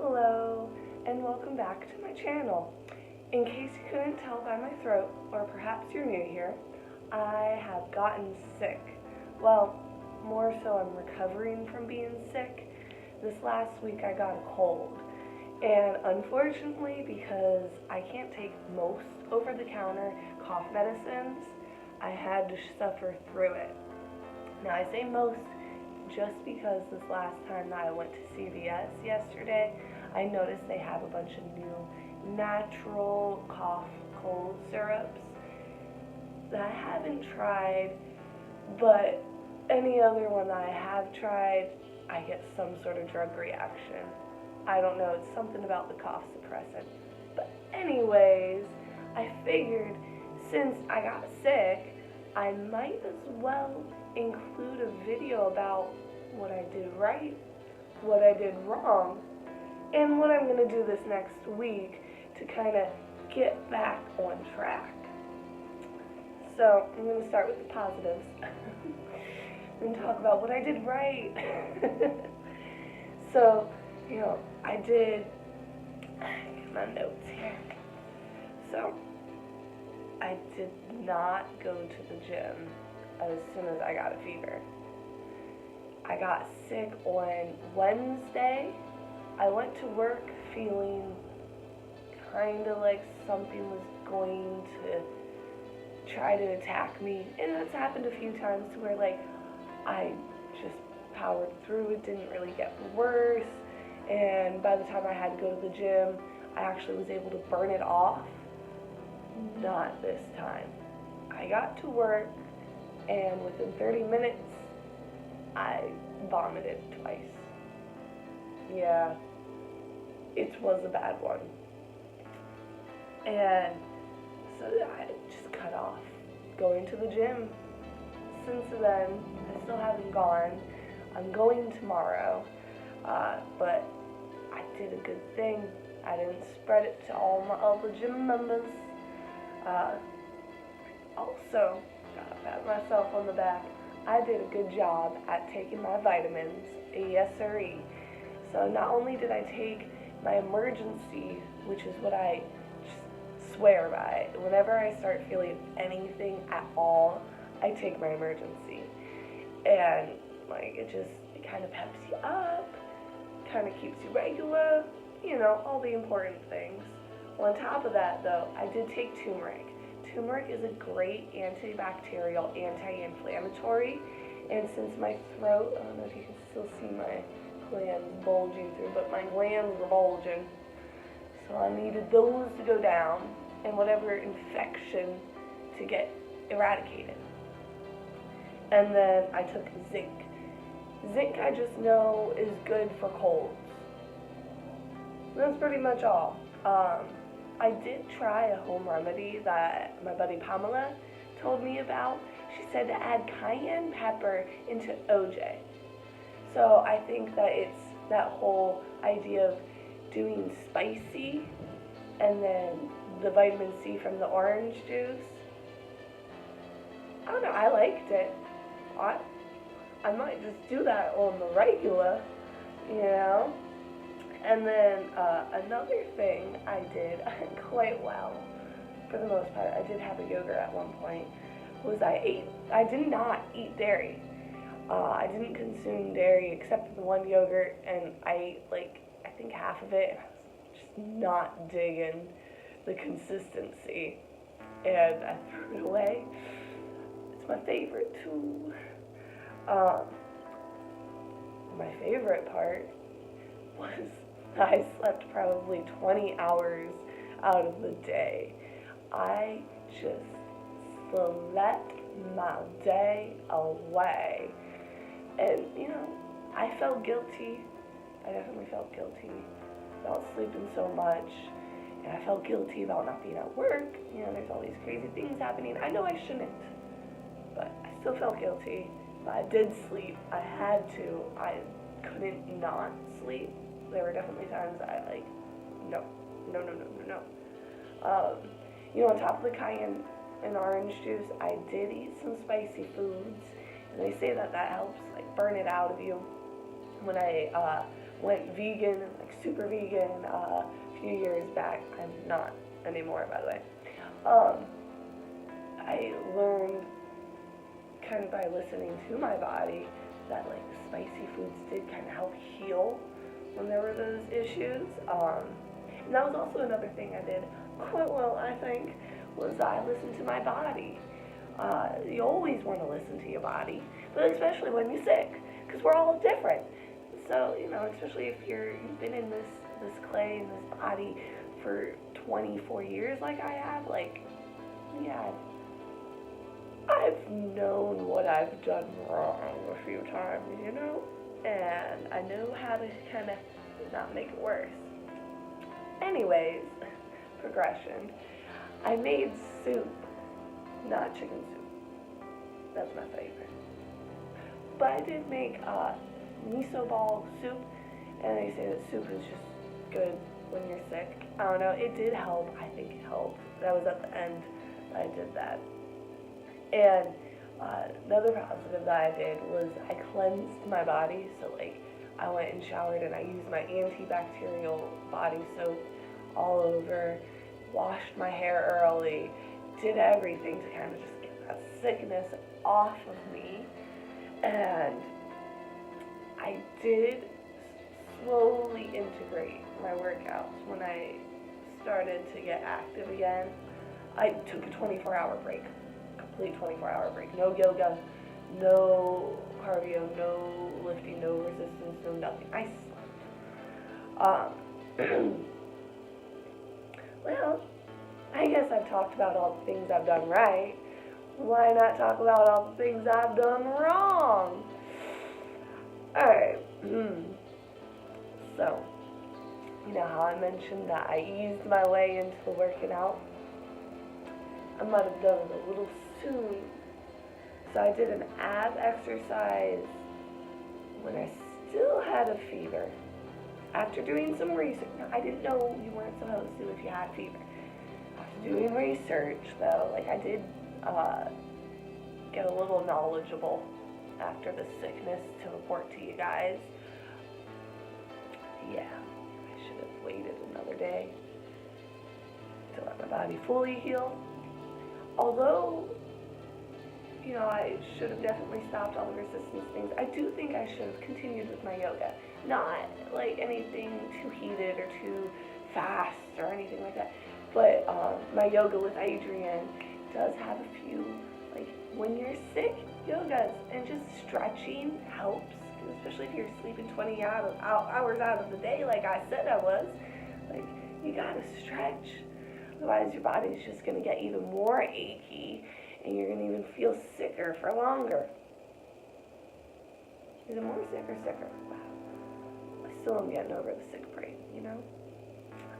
Hello, and welcome back to my channel. In case you couldn't tell by my throat, or perhaps you're new here, I have gotten sick. Well, more so I'm recovering from being sick. This last week I got a cold, and unfortunately, because I can't take most over-the-counter cough medicines, I had to suffer through it. Now I say most just because this last time that I went to CVS yesterday, I noticed they have a bunch of new natural cough cold syrups that I haven't tried, but any other one that I have tried, I get some sort of drug reaction. I don't know, it's something about the cough suppressant. But anyways, I figured since I got sick, I might as well include a video about what I did right, what I did wrong, and what I'm going to do this next week to kind of get back on track. So I'm going to start with the positives. I'm going to talk about what I did right. So, I did, get my notes here. So, I did not go to the gym as soon as I got a fever. I got sick on Wednesday. I went to work feeling kind of like something was going to try to attack me. And that's happened a few times to where I just powered through. It didn't really get worse. And by the time I had to go to the gym, I actually was able to burn it off. Not this time. I got to work, and within 30 minutes, I vomited twice. Yeah, it was a bad one. And so I just cut off going to the gym. Since then, I still haven't gone. I'm going tomorrow, but I did a good thing. I didn't spread it to all my other gym members. Also, gotta pat myself on the back, I did a good job at taking my vitamins, yes sirree. So not only did I take my emergency, which is what I just swear by, whenever I start feeling anything at all, I take my emergency. And it kind of peps you up, kind of keeps you regular, all the important things. Well, on top of that, though, I did take turmeric. Turmeric is a great antibacterial, anti-inflammatory, and since my throat, I don't know if you can still see my glands bulging through, but my glands were bulging, so I needed those to go down, and whatever infection to get eradicated. And then I took zinc. Zinc, I just know, is good for colds. That's pretty much all. I did try a home remedy that my buddy Pamela told me about. She said to add cayenne pepper into OJ. So I think that it's that whole idea of doing spicy and then the vitamin C from the orange juice. I don't know, I liked it. I might just do that on the regular, And then another thing I did quite well, for the most part, I did have a yogurt at one point, was I did not eat dairy. I didn't consume dairy except for the one yogurt, and I ate I think half of it, and I was just not digging the consistency, and I threw it away. It's my favorite too. My favorite part was I slept probably 20 hours out of the day. I just slept my day away. And, I felt guilty. I definitely felt guilty about sleeping so much. And I felt guilty about not being at work. There's all these crazy things happening. I know I shouldn't, but I still felt guilty. But I did sleep. I had to. I couldn't not sleep. There were definitely times I no. On top of the cayenne and orange juice, I did eat some spicy foods, and they say that helps burn it out of you. When I went vegan, like super vegan, a few years back. I'm not anymore, by the way. I learned kind of by listening to my body that like spicy foods did kind of help heal when there were those issues. And that was also another thing I did quite well, I think, was I listened to my body. You always want to listen to your body, but especially when you're sick, because we're all different. So, you know, especially if you've been in this clay, in this body for 24 years like I have, like, yeah, I've known what I've done wrong a few times, you know? And I know how to kind of not make it worse. Anyways, progression. I made soup, not chicken soup. That's my favorite. But I did make miso ball soup, and they say that soup is just good when you're sick. I don't know, it did help. I think it helped. That was at the end I did that. And another positive that I did was I cleansed my body. So like I went and showered and I used my antibacterial body soap all over, washed my hair early, did everything to kind of just get that sickness off of me. And I did slowly integrate my workouts when I started to get active again. I took a 24-hour break. Complete 24-hour break. No yoga, no cardio, no lifting, no resistance, no nothing. I slept. Well, I guess I've talked about all the things I've done right. Why not talk about all the things I've done wrong? Alright. So, you know how I mentioned that I eased my way into working out? I might have done it a little soon. So I did an ab exercise when I still had a fever. After doing some research, now, I didn't know you weren't supposed to if you had fever. After doing research, though, like I did get a little knowledgeable after the sickness to report to you guys. Yeah, I should have waited another day to let my body fully heal. Although, you know, I should have definitely stopped all the resistance things. I do think I should have continued with my yoga. Not like anything too heated or too fast or anything like that. But my yoga with Adriene does have a few, like, when you're sick, yogas. And just stretching helps, especially if you're sleeping 20 hours out of the day like I said I was. Like, you gotta stretch. Otherwise, your body's just going to get even more achy, and you're going to even feel sicker for longer. Is it more sick or sicker? Wow. I still am getting over the sick brain, you know?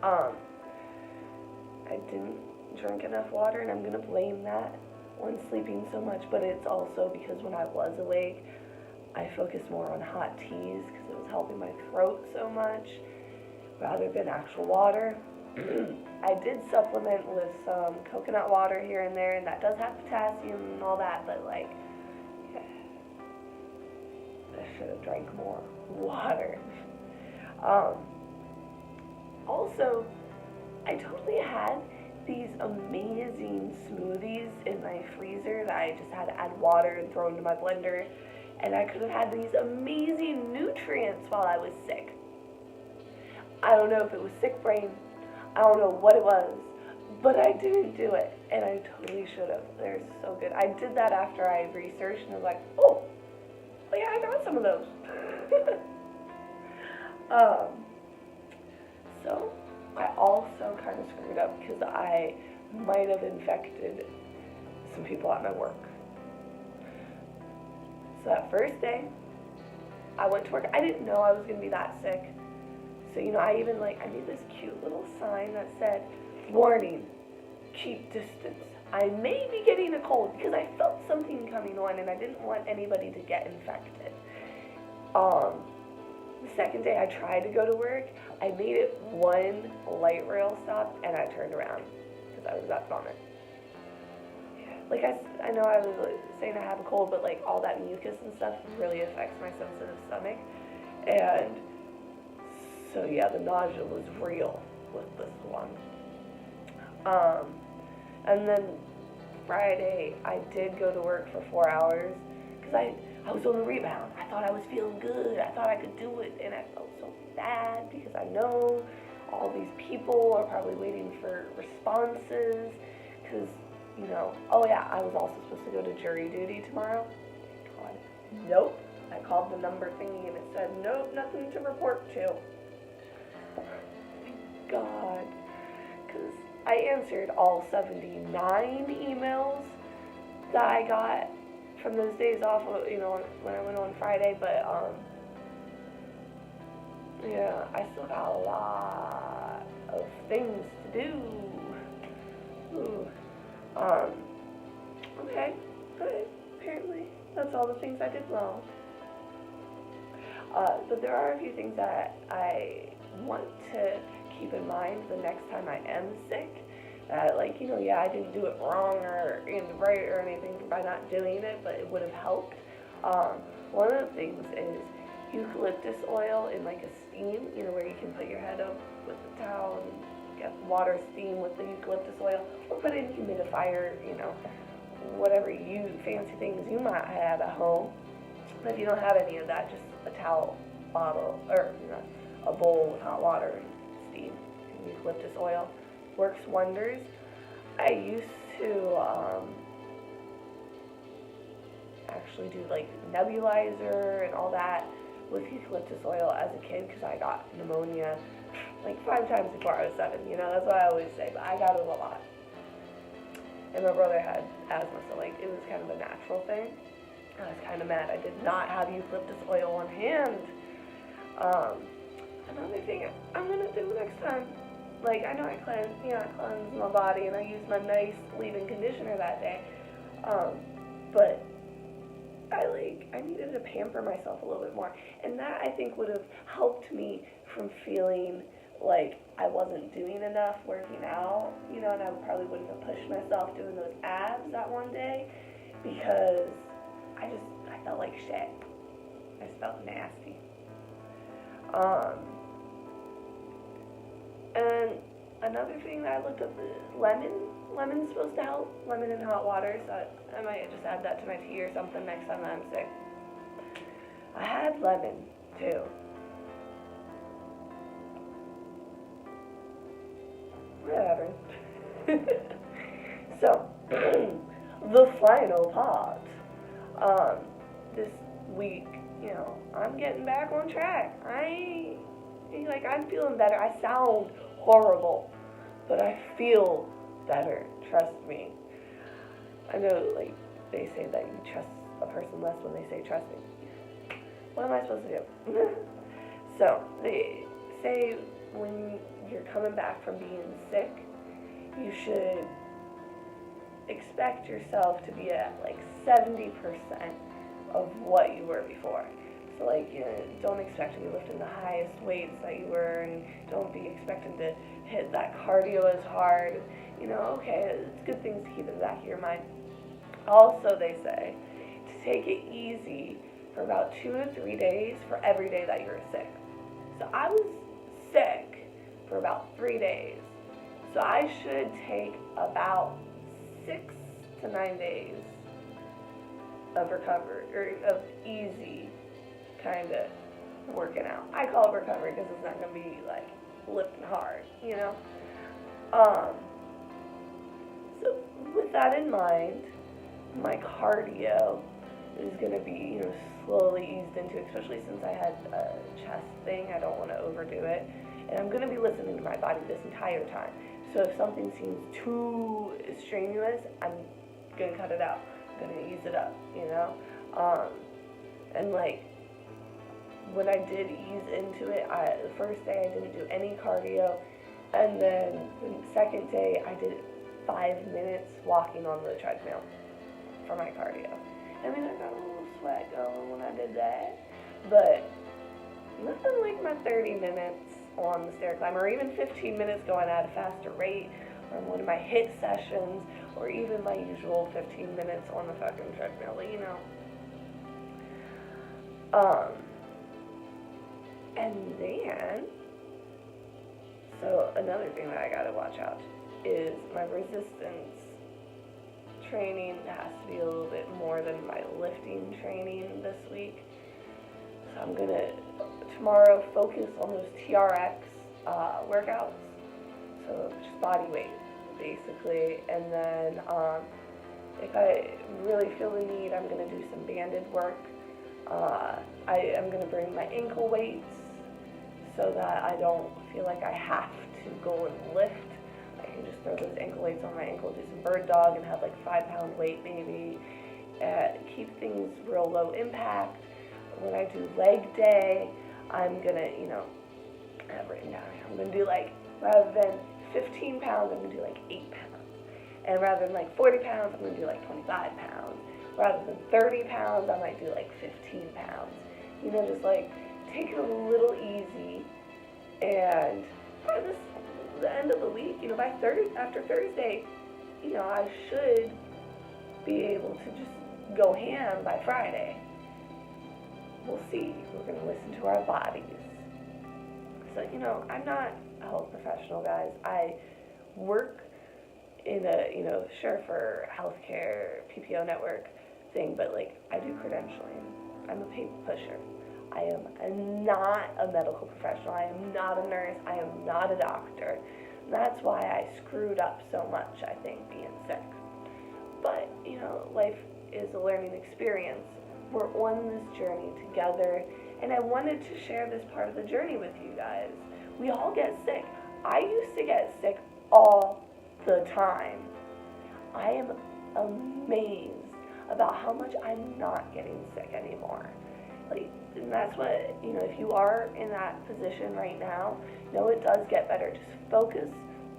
I didn't drink enough water, and I'm going to blame that on sleeping so much, but it's also because when I was awake, I focused more on hot teas because it was helping my throat so much rather than actual water. I did supplement with some coconut water here and there, and that does have potassium and all that, but like, yeah, I should have drank more water. Also, I totally had these amazing smoothies in my freezer that I just had to add water and throw into my blender, and I could have had these amazing nutrients while I was sick. I don't know if it was sick brain, I don't know what it was, but I didn't do it, and I totally should have. They're so good. I did that after I researched, and I was like, oh yeah, I got some of those. So I also kind of screwed up because I might have infected some people at my work. So that first day, I went to work. I didn't know I was going to be that sick. So, you know, I made this cute little sign that said, warning, keep distance. I may be getting a cold because I felt something coming on and I didn't want anybody to get infected. The second day I tried to go to work, I made it one light rail stop and I turned around because I was that vomit. Like I know I was saying I have a cold, but like all that mucus and stuff really affects my sensitive stomach. And So yeah, the nausea was real with this one. And then Friday, I did go to work for 4 hours because I was on the rebound. I thought I was feeling good. I thought I could do it, and I felt so bad because I know all these people are probably waiting for responses because, you know, oh yeah, I was also supposed to go to jury duty tomorrow. God, nope. I called the number thingy and it said, nope, nothing to report to. Thank God. Because I answered all 79 emails that I got from those days off, you know, when I went on Friday, but, yeah, I still got a lot of things to do. Ooh. Okay, good. Apparently, that's all the things I did wrong. But there are a few things that I want to keep in mind the next time I am sick. Like, you know, yeah, I didn't do it wrong or right or anything by not doing it, but it would have helped. One of the things is eucalyptus oil in like a steam, you know, where you can put your head up with the towel and get water steam with the eucalyptus oil, or put in humidifier, you know, whatever you fancy things you might have at home. But if you don't have any of that, just a towel bottle or a bowl with hot water and steam and eucalyptus oil works wonders. I used to actually do like nebulizer and all that with eucalyptus oil as a kid because I got pneumonia like 5 times before I was 7. You know, that's what I always say, but I got it a lot. And my brother had asthma, so like it was kind of a natural thing. I was kind of mad I did not have eucalyptus oil on hand. Another thing I'm gonna do next time, like I know I cleanse my body and I use my nice leave-in conditioner that day, but I needed to pamper myself a little bit more, and that I think would have helped me from feeling like I wasn't doing enough working out, you know, and I probably wouldn't have pushed myself doing those abs that one day because I felt like shit. I just felt nasty. And another thing that I looked up is lemon. Lemon's supposed to help. Lemon in hot water, so I might just add that to my tea or something next time that I'm sick. I had lemon, too. Whatever. So, the final part. This week, you know, I'm getting back on track. I'm feeling better. I sound horrible, but I feel better. Trust me. I know, like, they say that you trust a person less when they say trust me. What am I supposed to do? So, they say when you're coming back from being sick, you should expect yourself to be at, like, 70% of what you were before. So, like, you know, don't expect to be lifting the highest weights that you were, and don't be expecting to hit that cardio as hard. You know, okay, it's good things to keep in the back of your mind. Also, they say to take it easy for about 2 to 3 days for every day that you're sick. So I was sick for about 3 days. So I should take about 6 to 9 days of recovery, or of easy kind of working out. I call it recovery because it's not going to be like lifting hard, you know? So with that in mind, my cardio is going to be, you know, slowly eased into, especially since I had a chest thing. I don't want to overdo it. And I'm going to be listening to my body this entire time. So if something seems too strenuous, I'm going to cut it out. I'm going to ease it up, you know? And like, when I did ease into it, the first day I didn't do any cardio, and then the second day I did 5 minutes walking on the treadmill for my cardio. I mean, I got a little sweat going when I did that, but nothing like my 30 minutes on the stair climb, or even 15 minutes going at a faster rate, or one of my HIIT sessions, or even my usual 15 minutes on the fucking treadmill, you know. And then So another thing that I gotta watch out is my resistance training has to be a little bit more than my lifting training this week. So I'm gonna tomorrow focus on those TRX workouts, so just body weight basically, and then if I really feel the need, I'm gonna do some banded work. I am gonna bring my ankle weights so that I don't feel like I have to go and lift. I can just throw those ankle weights on my ankle, do some bird dog, and have like 5-pound weight maybe. Keep things real low impact. When I do leg day, I'm gonna, I have written down here, I'm gonna do like, rather than 15 pounds, I'm gonna do like 8 pounds. And rather than like 40 pounds, I'm gonna do like 25 pounds. Rather than 30 pounds, I might do like 15 pounds. Just like take it a little easy. And by the end of the week, after Thursday, I should be able to just go ham by Friday. We'll see. We're going to listen to our bodies. So, I'm not a health professional, guys. I work in a, sure, for healthcare, PPO network thing, but like I do credentialing. I'm a paper pusher. I am not a medical professional. I am not a nurse. I am not a doctor. And that's why I screwed up so much, I think, being sick. But, life is a learning experience. We're on this journey together, and I wanted to share this part of the journey with you guys. We all get sick. I used to get sick all the time. I am amazed about how much I'm not getting sick anymore. And that's what, if you are in that position right now, it does get better. Just focus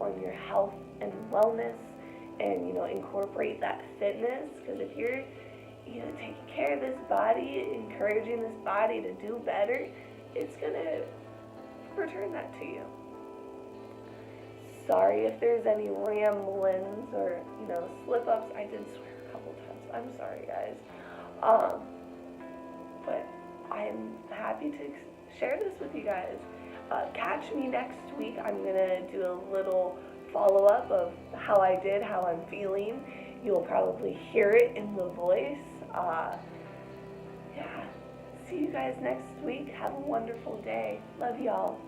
on your health and wellness and, incorporate that fitness, because if you're, taking care of this body, encouraging this body to do better, it's going to return that to you. Sorry if there's any ramblings or, slip-ups. I did swear a couple times. I'm sorry, guys. But I'm happy to share this with you guys. Catch me next week. I'm going to do a little follow-up of how I did, how I'm feeling. You'll probably hear it in the voice. Yeah. See you guys next week. Have a wonderful day. Love y'all.